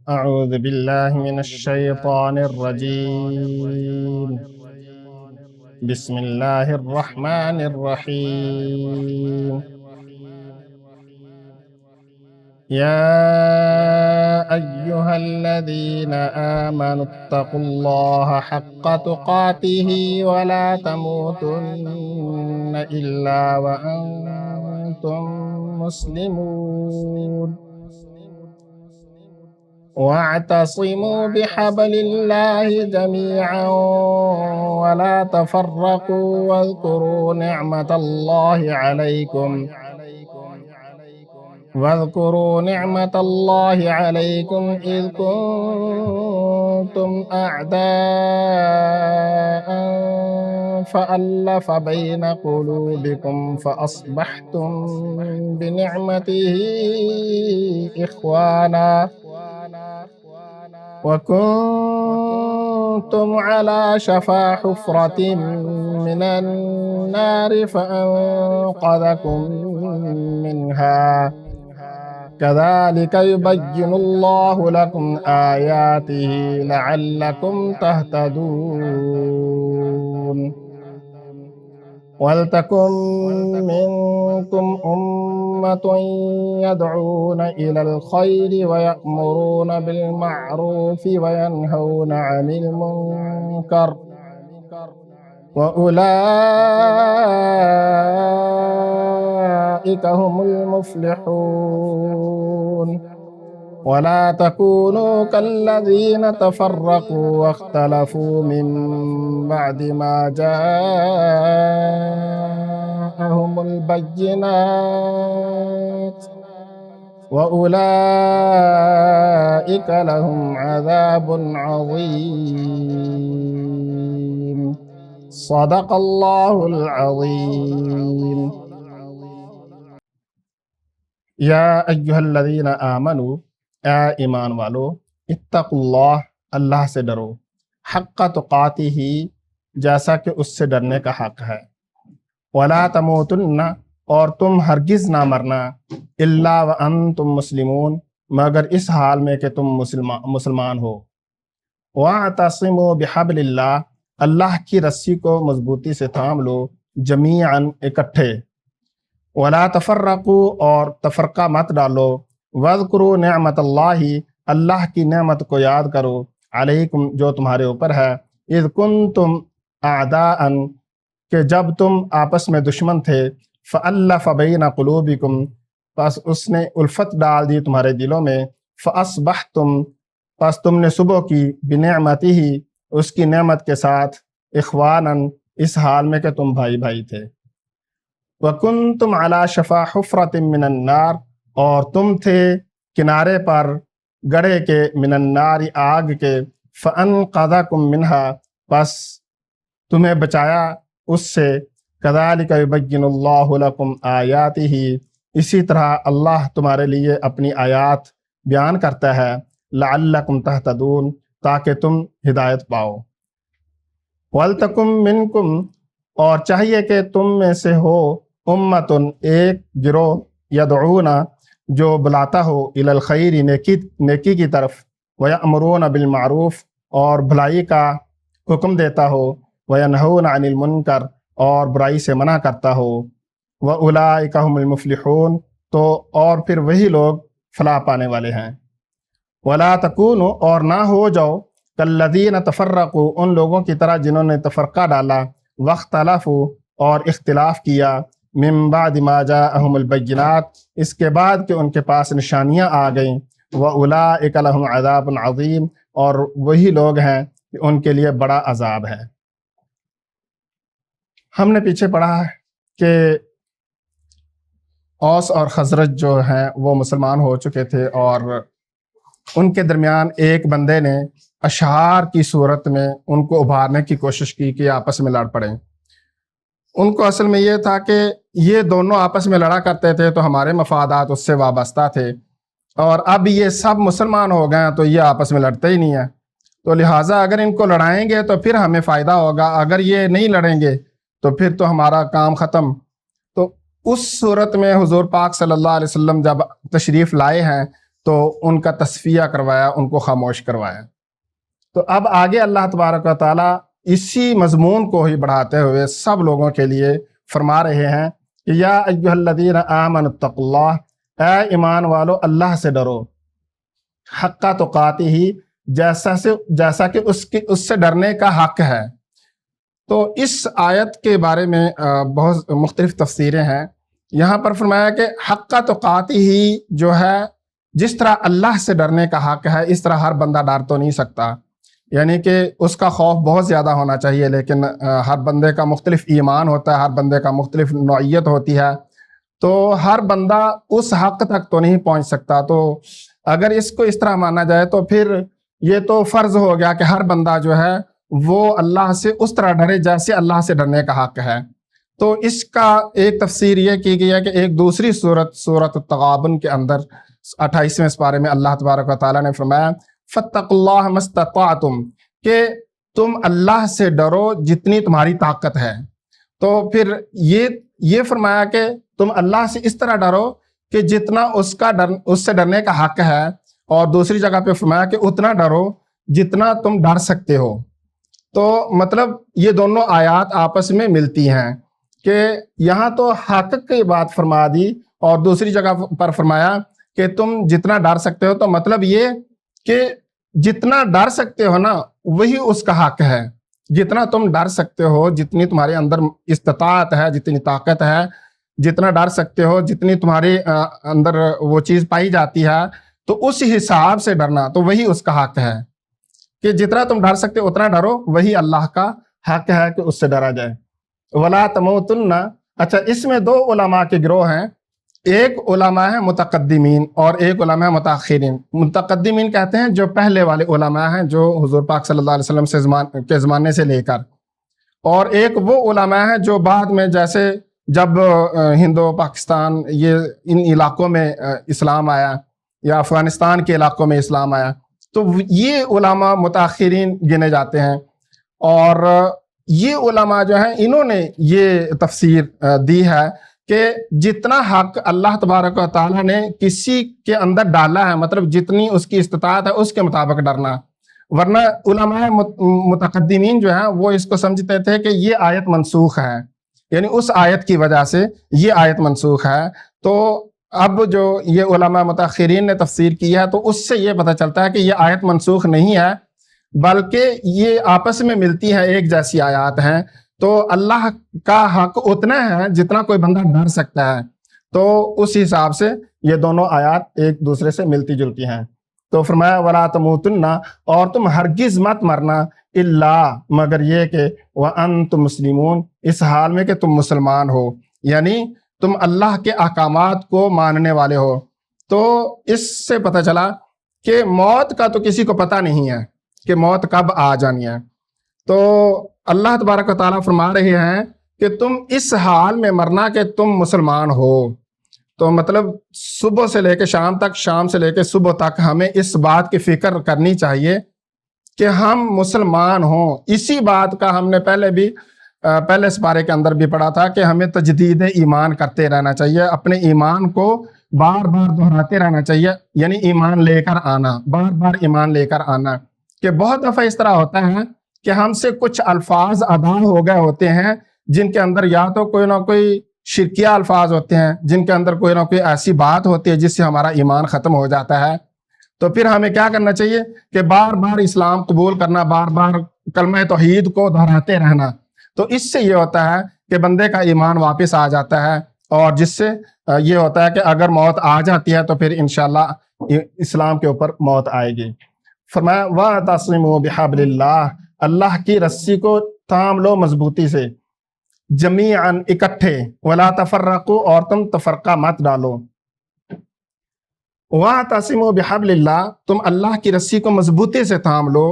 أعوذ بالله من الشيطان الرجيم. بسم الله الرحمن الرحيم. يا أيها الذين آمنوا اتقوا الله حق تقاته ولا تموتن إلا وأنتم مسلمون واعتصموا بحبل الله جميعا ولا تفرقوا واذكروا نعمة الله عليكم إذ كنتم أعداء فألف بين قلوبكم فأصبحتم بنعمته إخوانا وكنتم على شفا حفرة من النار فأنقذكم منها كذلك يبين الله لكم آياته لعلكم تهتدون ولتكن منكم أمة يدعون إلى الخير ويأمرون بالمعروف وينهون عن المنكر وأولئك هم المفلحون ولا تكونوا كالذين تفرقوا واختلفوا من بعد ما جاءهم البينات وأولئك لهم عذاب عظيم صدق الله العظيم. یا ایھا الذین آمنوا، اے ایمان والو، اتقوا اللہ، اللہ سے ڈرو، حق تقاتہ، جیسا کہ اس سے ڈرنے کا حق ہے، ولا تموتن، اور تم ہرگز نہ مرنا، الا وانتم مسلمون، مگر اس حال میں کہ تم مسلمان ہو، واعتصموا بحبل اللہ، اللہ کی رسی کو مضبوطی سے تھام لو، جمیعاً، اکٹھے، ولا تفرقوا، اور تفرقہ مت ڈالو، واذکروا نعمت اللہ، اللہ کی نعمت کو یاد کرو، علیکم، جو تمہارے اوپر ہے، اذ کنتم اعداء، کہ جب تم آپس میں دشمن تھے، فألف بین قلوبکم، پس اس نے الفت ڈال دی تمہارے دلوں میں، فاصبحتم، پس تم نے صبح کی، بنعمتہ، اس کی نعمت کے ساتھ، اخوانا، اس حال میں کہ تم بھائی بھائی تھے، وَكُنْتُمْ عَلَى شَفَا حُفْرَةٍ مِّنَ النَّارِ، اور تم تھے کنارے پر گڑھے کے، من النار، آگ کے، فَأَنْقَذَكُمْ مِنْهَا، پس تمہیں بچایا اس سے، كَذَلِكَ يُبَيِّنُ اللَّهُ لَكُمْ آيَاتِهِ، اسی طرح اللہ تمہارے لیے اپنی آیات بیان کرتا ہے، لَعَلَّكُمْ تَهْتَدُونَ، تاکہ تم ہدایت پاؤ، وَلْتَكُمْ مِنْكُمْ، اور چاہیے کہ تم میں سے ہو، امتن، ایک گروہ، یدعون، جو بلاتا ہو، الی الخیر، نیکی کی طرف، ویأمرون بالمعروف، اور بھلائی کا حکم دیتا ہو، وینہون عن المنکر، اور برائی سے منع کرتا ہو، واولئک هم المفلحون، تو اور پھر وہی لوگ فلاح پانے والے ہیں، ولا تکونوا، اور نہ ہو جاؤ، کالذین تفرقوا، ان لوگوں کی طرح جنہوں نے تفرقہ ڈالا، واختلفوا، اور اختلاف کیا، من بعد ما جاءہم البینات، اس کے بعد کہ ان کے پاس نشانیاں آ گئیں، وَأُولَئِكَ لَهُمْ عَذَابٌ عَظِيمٌ، اور وہی لوگ ہیں کہ ان کے لیے بڑا عذاب ہے۔ ہم نے پیچھے پڑھا کہ اوس اور خزرج جو ہیں وہ مسلمان ہو چکے تھے، اور ان کے درمیان ایک بندے نے اشعار کی صورت میں ان کو ابھارنے کی کوشش کی کہ آپس میں لڑ پڑیں۔ ان کو اصل میں یہ تھا کہ یہ دونوں آپس میں لڑا کرتے تھے تو ہمارے مفادات اس سے وابستہ تھے، اور اب یہ سب مسلمان ہو گئے ہیں تو یہ آپس میں لڑتے ہی نہیں ہیں، تو لہٰذا اگر ان کو لڑائیں گے تو پھر ہمیں فائدہ ہوگا، اگر یہ نہیں لڑیں گے تو پھر تو ہمارا کام ختم۔ تو اس صورت میں حضور پاک صلی اللہ علیہ وسلم جب تشریف لائے ہیں تو ان کا تصفیہ کروایا، ان کو خاموش کروایا۔ تو اب آگے اللہ تبارک و تعالیٰ اسی مضمون کو ہی بڑھاتے ہوئے سب لوگوں کے لیے فرما رہے ہیں کہ یا ایھا الذین آمنوا اتقوا اللہ، اے ایمان والو اللہ سے ڈرو، حق تقاتہ، جیسا کہ اس سے ڈرنے کا حق ہے۔ تو اس آیت کے بارے میں بہت مختلف تفسیریں ہیں۔ یہاں پر فرمایا کہ حق تقاتہ ہی جو ہے، جس طرح اللہ سے ڈرنے کا حق ہے اس طرح ہر بندہ ڈر تو نہیں سکتا، یعنی کہ اس کا خوف بہت زیادہ ہونا چاہیے، لیکن ہر بندے کا مختلف ایمان ہوتا ہے، ہر بندے کا مختلف نوعیت ہوتی ہے، تو ہر بندہ اس حق تک تو نہیں پہنچ سکتا۔ تو اگر اس کو اس طرح مانا جائے تو پھر یہ تو فرض ہو گیا کہ ہر بندہ جو ہے وہ اللہ سے اس طرح ڈرے جیسے اللہ سے ڈرنے کا حق ہے۔ تو اس کا ایک تفسیر یہ کی گئی ہے کہ ایک دوسری سورۃ التغابن کے اندر 28ویں سپارے میں اللہ تبارک و تعالیٰ نے فرمایا فاتقوا اللہ ما استطعتم، کہ تم اللہ سے ڈرو جتنی تمہاری طاقت ہے۔ تو پھر یہ فرمایا کہ تم اللہ سے اس طرح ڈرو کہ جتنا اس سے ڈرنے کا حق ہے، اور دوسری جگہ پہ فرمایا کہ اتنا ڈرو جتنا تم ڈر سکتے ہو۔ تو مطلب یہ دونوں آیات آپس میں ملتی ہیں کہ یہاں تو حق کی بات فرما دی اور دوسری جگہ پر فرمایا کہ تم جتنا ڈر سکتے ہو، تو مطلب یہ کہ جتنا ڈر سکتے ہو نا وہی اس کا حق ہے۔ جتنا تم ڈر سکتے ہو، جتنی تمہارے اندر استطاعت ہے، جتنی طاقت ہے، جتنا ڈر سکتے ہو، جتنی تمہارے اندر وہ چیز پائی جاتی ہے، تو اس حساب سے ڈرنا تو وہی اس کا حق ہے کہ جتنا تم ڈر سکتے ہو اتنا ڈرو، وہی اللہ کا حق ہے کہ اس سے ڈرا جائے۔ ولا تموتن، اچھا اس میں دو علماء کے گروہ ہیں، ایک علماء ہیں متقدمین اور ایک علماء ہیں متاخرین۔ متقدمین کہتے ہیں جو پہلے والے علماء ہیں، جو حضور پاک صلی اللہ علیہ وسلم کے زمانے سے لے کر، اور ایک وہ علماء ہیں جو بعد میں، جیسے جب ہند و پاکستان ان علاقوں میں اسلام آیا یا افغانستان کے علاقوں میں اسلام آیا، تو یہ علماء متاخرین گنے جاتے ہیں۔ اور یہ علماء جو ہیں انہوں نے یہ تفسیر دی ہے کہ جتنا حق اللہ تبارک و تعالیٰ نے کسی کے اندر ڈالا ہے، مطلب جتنی اس کی استطاعت ہے اس کے مطابق ڈرنا۔ ورنہ علماء متقدمین جو ہیں وہ اس کو سمجھتے تھے کہ یہ آیت منسوخ ہے، یعنی اس آیت کی وجہ سے یہ آیت منسوخ ہے۔ تو اب جو یہ علماء متاخرین نے تفسیر کی ہے تو اس سے یہ پتہ چلتا ہے کہ یہ آیت منسوخ نہیں ہے، بلکہ یہ آپس میں ملتی ہیں، ایک جیسی آیات ہیں۔ تو اللہ کا حق اتنا ہے جتنا کوئی بندہ ڈر سکتا ہے، تو اس حساب سے یہ دونوں آیات ایک دوسرے سے ملتی جلتی ہیں۔ تو فرمایا ولا تموتن، اور تم ہرگز مت مرنا، الا مگر یہ کہ وانتم مسلمون، اس حال میں کہ تم مسلمان ہو، یعنی تم اللہ کے احکامات کو ماننے والے ہو۔ تو اس سے پتہ چلا کہ موت کا تو کسی کو پتہ نہیں ہے کہ موت کب آ جانی ہے۔ تو اللہ تبارک و تعالیٰ فرما رہے ہیں کہ تم اس حال میں مرنا کہ تم مسلمان ہو۔ تو مطلب صبح سے لے کے شام تک، شام سے لے کے صبح تک ہمیں اس بات کی فکر کرنی چاہیے کہ ہم مسلمان ہوں۔ اسی بات کا ہم نے پہلے سپارے کے اندر بھی پڑھا تھا کہ ہمیں تجدید ایمان کرتے رہنا چاہیے، اپنے ایمان کو بار بار دہراتے رہنا چاہیے، یعنی ایمان لے کر آنا، بار بار ایمان لے کر آنا۔ کہ بہت دفعہ اس طرح ہوتا ہے کہ ہم سے کچھ الفاظ ادا ہو گئے ہوتے ہیں جن کے اندر یا تو کوئی نہ کوئی شرکیہ الفاظ ہوتے ہیں، جن کے اندر کوئی نہ کوئی ایسی بات ہوتی ہے جس سے ہمارا ایمان ختم ہو جاتا ہے۔ تو پھر ہمیں کیا کرنا چاہیے کہ بار بار اسلام قبول کرنا، بار بار کلمہ توحید کو دہراتے رہنا۔ تو اس سے یہ ہوتا ہے کہ بندے کا ایمان واپس آ جاتا ہے، اور جس سے یہ ہوتا ہے کہ اگر موت آ جاتی ہے تو پھر انشاءاللہ اسلام کے اوپر موت آئے گی۔ فرمایا وَاعْتَصِمُوا بِحَبْلِ اللَّهِ، اللہ کی رسی کو تھام لو مضبوطی سے، جمیعاً اکٹھے، وَلَا تَفَرَّقُوا، اور تم تفرقہ مت ڈالو۔ وَاعْتَصِمُوا بِحَبْلِ اللَّهِ، تم اللہ کی رسی کو مضبوطی سے تھام لو۔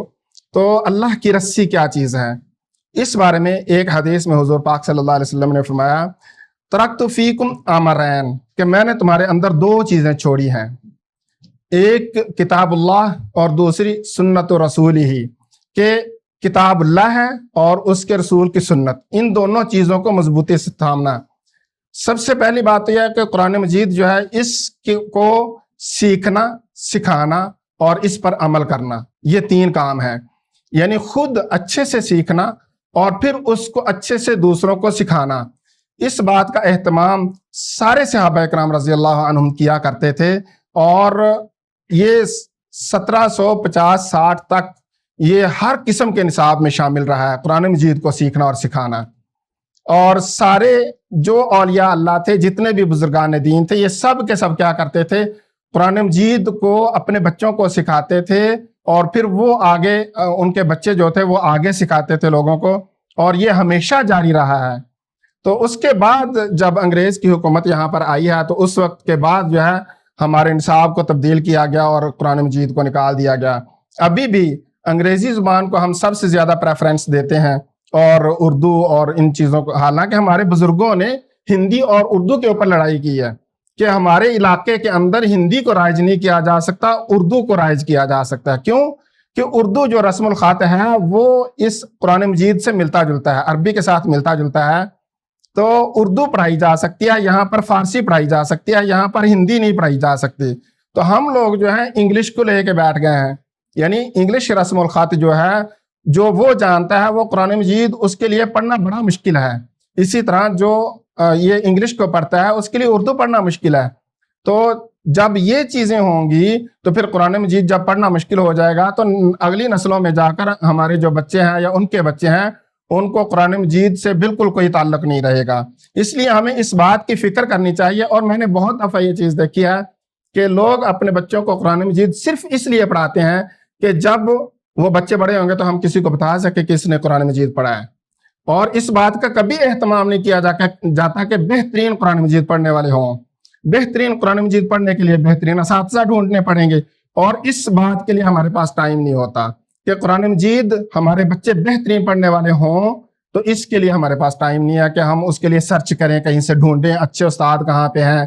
تو اللہ کی رسی کیا چیز ہے؟ اس بارے میں ایک حدیث میں حضور پاک صلی اللہ علیہ وسلم نے فرمایا تَرَكْتُ فِيكُمْ أَمْرَيْنِ، کہ میں نے تمہارے اندر دو چیزیں چھوڑی ہیں، ایک کتاب اللہ اور دوسری سنت رسول ہی، کہ کتاب اللہ ہے اور اس کے رسول کی سنت، ان دونوں چیزوں کو مضبوطی سے تھامنا۔ سب سے پہلی بات تو یہ ہے کہ قرآن مجید جو ہے اس کو سیکھنا، سکھانا اور اس پر عمل کرنا، یہ 3 کام ہیں۔ یعنی خود اچھے سے سیکھنا اور پھر اس کو اچھے سے دوسروں کو سکھانا۔ اس بات کا اہتمام سارے صحابہ کرام رضی اللہ عنہم کیا کرتے تھے، اور یہ 1750-60 تک یہ ہر قسم کے نصاب میں شامل رہا ہے، قرآن مجید کو سیکھنا اور سکھانا۔ اور سارے جو اولیاء اللہ تھے، جتنے بھی بزرگان دین تھے، یہ سب کے سب کیا کرتے تھے؟ قرآن مجید کو اپنے بچوں کو سکھاتے تھے، اور پھر وہ آگے ان کے بچے جو تھے وہ آگے سکھاتے تھے لوگوں کو، اور یہ ہمیشہ جاری رہا ہے۔ تو اس کے بعد جب انگریز کی حکومت یہاں پر آئی ہے، تو اس وقت کے بعد جو ہے ہمارے نصاب کو تبدیل کیا گیا اور قرآن مجید کو نکال دیا گیا۔ ابھی بھی انگریزی زبان کو ہم سب سے زیادہ پریفرنس دیتے ہیں، اور اردو اور ان چیزوں کو، حالانکہ ہمارے بزرگوں نے ہندی اور اردو کے اوپر لڑائی کی ہے کہ ہمارے علاقے کے اندر ہندی کو رائج نہیں کیا جا سکتا، اردو کو رائج کیا جا سکتا ہے۔ کیوں؟ کہ اردو جو رسم الخط ہے وہ اس قرآن مجید سے ملتا جلتا ہے، عربی کے ساتھ ملتا جلتا ہے، تو اردو پڑھائی جا سکتی ہے یہاں پر، فارسی پڑھائی جا سکتی ہے یہاں پر، ہندی نہیں پڑھائی جا سکتی۔ تو ہم لوگ جو ہیں انگلش کو لے کے بیٹھ گئے ہیں، یعنی انگلش رسم الخط جو ہے، جو وہ جانتا ہے وہ قرآن مجید اس کے لیے پڑھنا بڑا مشکل ہے۔ اسی طرح جو یہ انگلش کو پڑھتا ہے اس کے لیے اردو پڑھنا مشکل ہے۔ تو جب یہ چیزیں ہوں گی تو پھر قرآن مجید جب پڑھنا مشکل ہو جائے گا، تو اگلی نسلوں میں جا کر ہمارے جو بچے ہیں یا ان کے بچے ہیں، ان کو قرآن مجید سے بالکل کوئی تعلق نہیں رہے گا۔ اس لیے ہمیں اس بات کی فکر کرنی چاہیے، اور میں نے بہت دفعہ یہ چیز دیکھی ہے کہ لوگ اپنے بچوں کو قرآن مجید صرف اس لیے پڑھاتے ہیں کہ جب وہ بچے بڑے ہوں گے تو ہم کسی کو بتا سکے کہ اس نے قرآن مجید پڑھا ہے، اور اس بات کا کبھی اہتمام نہیں کیا جاتا کہ بہترین قرآن مجید پڑھنے والے ہوں۔ بہترین قرآن مجید پڑھنے کے لیے بہترین اساتذہ ڈھونڈنے پڑیں گے، اور اس بات کے لیے ہمارے پاس ٹائم نہیں ہوتا کہ قرآن مجید ہمارے بچے بہترین پڑھنے والے ہوں۔ تو اس کے لیے ہمارے پاس ٹائم نہیں ہے کہ ہم اس کے لیے سرچ کریں، کہیں سے ڈھونڈیں اچھے استاد کہاں پہ ہیں،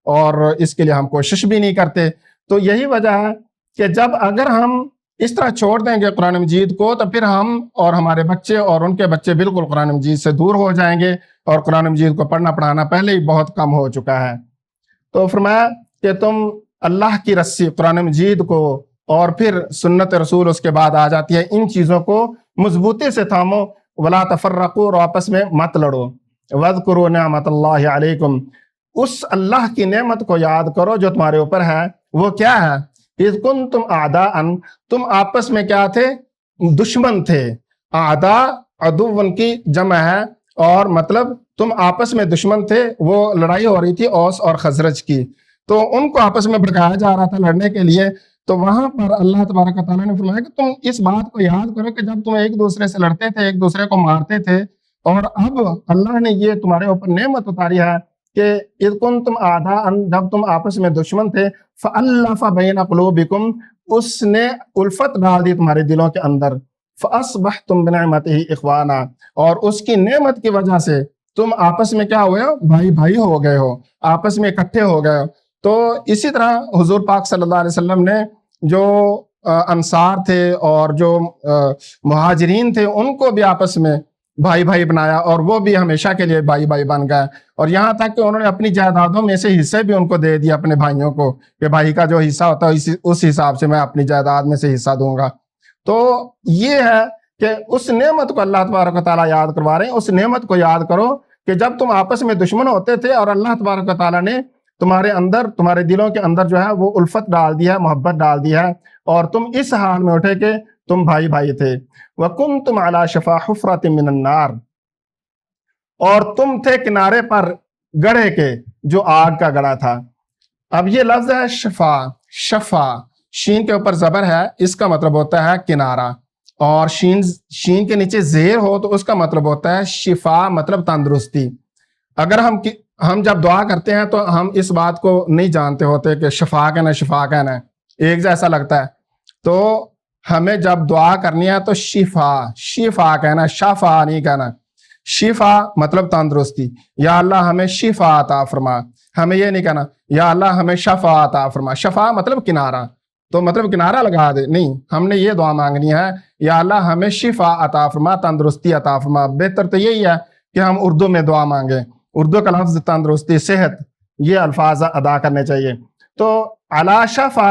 اور اس کے لیے ہم کوشش بھی نہیں کرتے۔ تو یہی وجہ ہے کہ جب اگر ہم اس طرح چھوڑ دیں گے قرآن مجید کو، تو پھر ہم اور ہمارے بچے اور ان کے بچے بالکل قرآن مجید سے دور ہو جائیں گے، اور قرآن مجید کو پڑھنا پڑھانا پہلے ہی بہت کم ہو چکا ہے۔ تو فرمایا کہ تم اللہ کی رسی قرآن مجید کو اور پھر سنت رسول اس کے بعد آ جاتی ہے، ان چیزوں کو مضبوطی سے تھامو، ولا تفرقوا، اور آپس میں مت لڑو، واذکروا نعمت اللہ علیکم، اس اللہ کی نعمت کو یاد کرو جو تمہارے اوپر ہے۔ وہ کیا ہے؟ اذ کنتم اعداء، تم آپس میں کیا تھے؟ دشمن تھے۔ اعداء عدو کی جمع ہے، اور مطلب تم آپس میں دشمن تھے، وہ لڑائی ہو رہی تھی اوس اور خزرج کی، تو ان کو آپس میں بھڑکایا جا رہا تھا لڑنے کے لیے۔ تو وہاں پر اللہ تبارک و تعالیٰ نے فرمایا کہ تم اس بات کو یاد کرو کہ جب تم ایک دوسرے سے لڑتے تھے، ایک دوسرے کو مارتے تھے، اور اب اللہ نے یہ تمہارے اوپر نعمت اتاری ہے کہ اذ کنتم اعداء، جب تم آپس میں دشمن تھے، فألف بین قلوبکم، اس نے الفت ڈال دی تمہارے دلوں کے اندر، فاصبحتم بنعمتہ اخوانا، اور اس کی نعمت کی وجہ سے تم آپس میں کیا ہوئے ہو؟ بھائی بھائی ہو گئے ہو، آپس میں اکٹھے ہو گئے ہو۔ تو اسی طرح حضور پاک صلی اللہ علیہ وسلم نے جو انصار تھے اور جو مہاجرین تھے، ان کو بھی آپس میں بھائی بھائی بنایا، اور وہ بھی ہمیشہ کے لیے بھائی بھائی بن گئے، اور یہاں تک کہ انہوں نے اپنی جائیدادوں میں سے حصے بھی ان کو دے دیا اپنے بھائیوں کو، کہ بھائی کا جو حصہ ہوتا ہے اس حساب سے میں اپنی جائیداد میں سے حصہ دوں گا۔ تو یہ ہے کہ اس نعمت کو اللہ تبارک و تعالیٰ یاد کروا رہے ہیں، اس نعمت کو یاد کرو کہ جب تم آپس میں دشمن ہوتے تھے، اور اللہ تبارک و تعالیٰ نے تمہارے اندر، تمہارے دلوں کے اندر جو ہے وہ الفت ڈال دی ہے، محبت ڈال دی ہے، اور تم اس حال میں اٹھے کہ تم بھائی بھائی تھے۔ وَكُنْتُمْ عَلَى شَفَا حُفْرَةٍ مِّنَ النَّارِ، اور تم تھے کنارے پر گڑھے کے جو آگ کا گڑھا تھا۔ اب یہ لفظ ہے شفا، شفا شین کے اوپر زبر ہے، اس کا مطلب ہوتا ہے کنارہ، اور شین کے نیچے زیر ہو تو اس کا مطلب ہوتا ہے شفا، مطلب تندرستی۔ اگر ہم جب دعا کرتے ہیں تو ہم اس بات کو نہیں جانتے ہوتے کہ شفا کہنا شفا کہنا ہے، ایک جیسا لگتا ہے، تو ہمیں جب دعا کرنی ہے تو شفا، شفا کہنا، شفا نہیں کہنا۔ شفا مطلب تندرستی، یا اللہ ہمیں شفا عطا فرما، ہمیں یہ نہیں کہنا یا اللہ ہمیں شفا عطا فرما۔ شفا مطلب کنارہ، تو مطلب کنارہ لگا دے نہیں، ہم نے یہ دعا مانگنی ہے، یا اللہ ہمیں شفا عطا فرما، تندرستی عطا فرما۔ بہتر تو یہی ہے کہ ہم اردو میں دعا مانگیں، اردو کا لفظ تندرستی، صحت، یہ الفاظ ادا کرنے چاہیے۔ تو علی شفا،